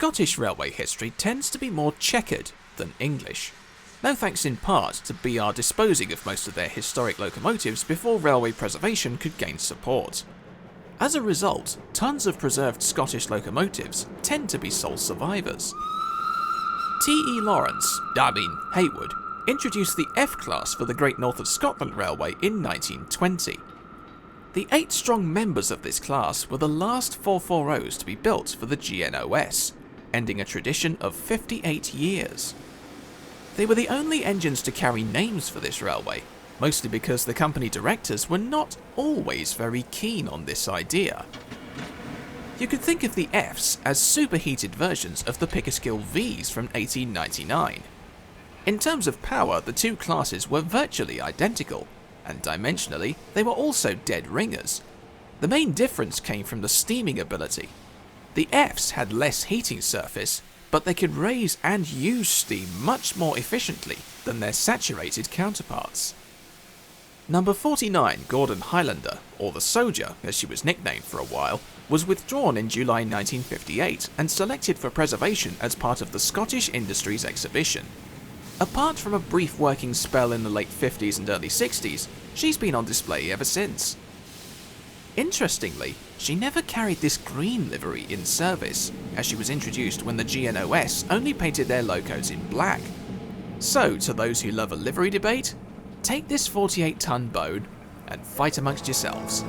Scottish railway history tends to be more checkered than English. No thanks in part to BR disposing of most of their historic locomotives before railway preservation could gain support. As a result, tons of preserved Scottish locomotives tend to be sole survivors. T.E. Lawrence, Haywood, introduced the F-class for the Great North of Scotland Railway in 1920. The 8 strong members of this class were the last 440s to be built for the GNoS, ending a tradition of 58 years. They were the only engines to carry names for this railway, mostly because the company directors were not always very keen on this idea. You could think of the Fs as superheated versions of the Pickersgill Vs from 1899. In terms of power, the two classes were virtually identical, and dimensionally, they were also dead ringers. The main difference came from the steaming ability. The Fs had less heating surface, but they could raise and use steam much more efficiently than their saturated counterparts. Number 49 Gordon Highlander, or the Soldier as she was nicknamed for a while, was withdrawn in July 1958 and selected for preservation as part of the Scottish Industries Exhibition. Apart from a brief working spell in the late 50s and early 60s, she's been on display ever since. Interestingly, she never carried this green livery in service, as she was introduced when the GNoS only painted their locos in black. So, to those who love a livery debate, take this 48-ton bone and fight amongst yourselves.